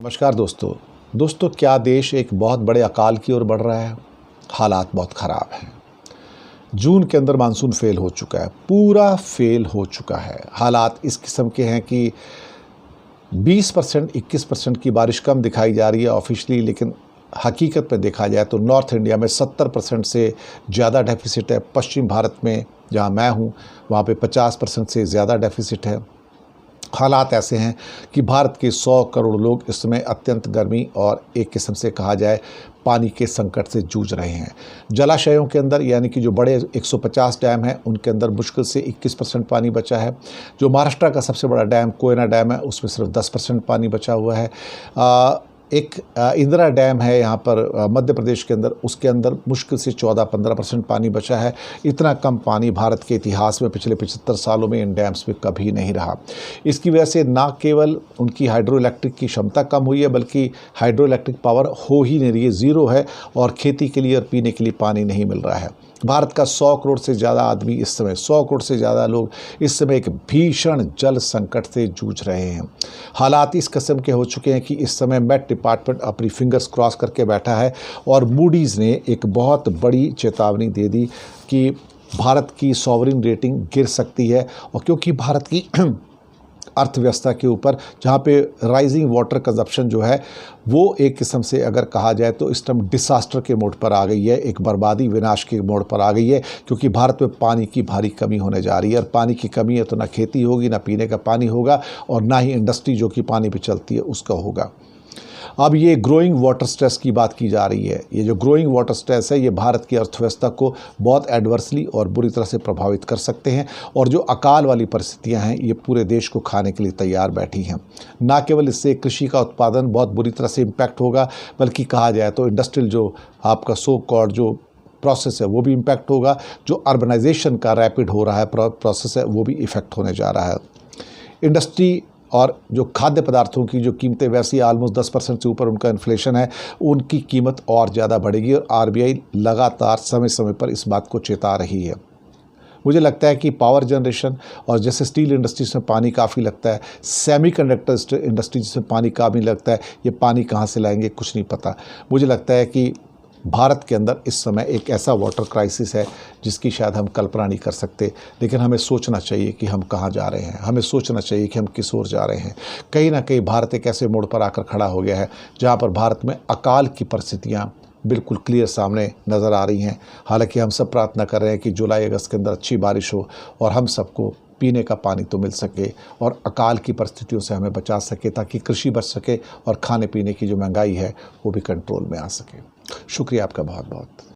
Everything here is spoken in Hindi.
नमस्कार दोस्तों क्या देश एक बहुत बड़े अकाल की ओर बढ़ रहा है। हालात बहुत ख़राब हैं। जून के अंदर मानसून फेल हो चुका है, पूरा फेल हो चुका है। हालात इस किस्म के हैं कि 20% 21% की बारिश कम दिखाई जा रही है ऑफिशियली, लेकिन हकीकत में देखा जाए तो नॉर्थ इंडिया में 70% से ज़्यादा डेफिसिट है। पश्चिम भारत में जहाँ मैं हूँ वहाँ पे 50% से ज़्यादा डेफिसिट है। हालात ऐसे हैं कि भारत के 100 करोड़ लोग इस समय अत्यंत गर्मी और एक किस्म से कहा जाए पानी के संकट से जूझ रहे हैं। जलाशयों के अंदर यानी कि जो बड़े 150 डैम हैं उनके अंदर मुश्किल से 21% पानी बचा है। जो महाराष्ट्र का सबसे बड़ा डैम कोयना डैम है उसमें सिर्फ 10% पानी बचा हुआ है। एक इंदिरा डैम है यहाँ पर मध्य प्रदेश के अंदर, उसके अंदर मुश्किल से 14-15% पानी बचा है। इतना कम पानी भारत के इतिहास में पिछले 75 सालों में इन डैम्स में कभी नहीं रहा। इसकी वजह से ना केवल उनकी हाइड्रो इलेक्ट्रिक की क्षमता कम हुई है बल्कि हाइड्रो इलेक्ट्रिक पावर हो ही नहीं रही है, ज़ीरो है, और खेती के लिए और पीने के लिए पानी नहीं मिल रहा है। भारत का 100 करोड़ से ज़्यादा आदमी इस समय 100 करोड़ से ज़्यादा लोग इस समय एक भीषण जल संकट से जूझ रहे हैं। हालात इस किस्म के हो चुके हैं कि इस समय मेट डिपार्टमेंट अपनी फिंगर्स क्रॉस करके बैठा है और मूडीज़ ने एक बहुत बड़ी चेतावनी दे दी कि भारत की सॉवरिन रेटिंग गिर सकती है। और क्योंकि भारत की अर्थव्यवस्था के ऊपर जहाँ पे राइजिंग वाटर कंजप्शन जो है वो एक किस्म से अगर कहा जाए तो इस टाइम डिसास्टर के मोड पर आ गई है, एक बर्बादी विनाश के मोड पर आ गई है, क्योंकि भारत में पानी की भारी कमी होने जा रही है। और पानी की कमी है तो ना खेती होगी, ना पीने का पानी होगा, और ना ही इंडस्ट्री जो कि पानी पे चलती है उसका होगा। अब ये ग्रोइंग वाटर स्ट्रेस की बात की जा रही है। ये जो ग्रोइंग वाटर स्ट्रेस है ये भारत की अर्थव्यवस्था को बहुत एडवर्सली और बुरी तरह से प्रभावित कर सकते हैं। और जो अकाल वाली परिस्थितियां हैं ये पूरे देश को खाने के लिए तैयार बैठी हैं। ना केवल इससे कृषि का उत्पादन बहुत बुरी तरह से इम्पैक्ट होगा, बल्कि कहा जाए तो इंडस्ट्रियल जो आपका सो कॉल्ड जो प्रोसेस है वो भी इम्पैक्ट होगा। जो अर्बनाइजेशन का रैपिड हो रहा है प्रोसेस है वो भी इफ़ेक्ट होने जा रहा है। इंडस्ट्री और जो खाद्य पदार्थों की जो कीमतें वैसी ऑलमोस्ट 10% से ऊपर उनका इन्फ्लेशन है, उनकी कीमत और ज़्यादा बढ़ेगी। और आरबीआई लगातार समय समय पर इस बात को चेता रही है। मुझे लगता है कि पावर जनरेशन और जैसे स्टील इंडस्ट्रीज में पानी काफ़ी लगता है, सेमीकंडक्टर इंडस्ट्री जिसमें पानी काफ़ी लगता है, ये पानी कहाँ से लाएंगे कुछ नहीं पता। मुझे लगता है कि भारत के अंदर इस समय एक ऐसा वाटर क्राइसिस है जिसकी शायद हम कल्पना नहीं कर सकते। लेकिन हमें सोचना चाहिए कि हम कहाँ जा रहे हैं, हमें सोचना चाहिए कि हम किस ओर जा रहे हैं। कहीं ना कहीं भारत एक ऐसे मोड़ पर आकर खड़ा हो गया है जहाँ पर भारत में अकाल की परिस्थितियाँ बिल्कुल क्लियर सामने नज़र आ रही हैं। हालांकि हम सब प्रार्थना कर रहे हैं कि जुलाई अगस्त के अंदर अच्छी बारिश हो और हम सबको पीने का पानी तो मिल सके और अकाल की परिस्थितियों से हमें बचा सके, ताकि कृषि बच सके और खाने पीने की जो महंगाई है वो भी कंट्रोल में आ सके। शुक्रिया आपका बहुत बहुत।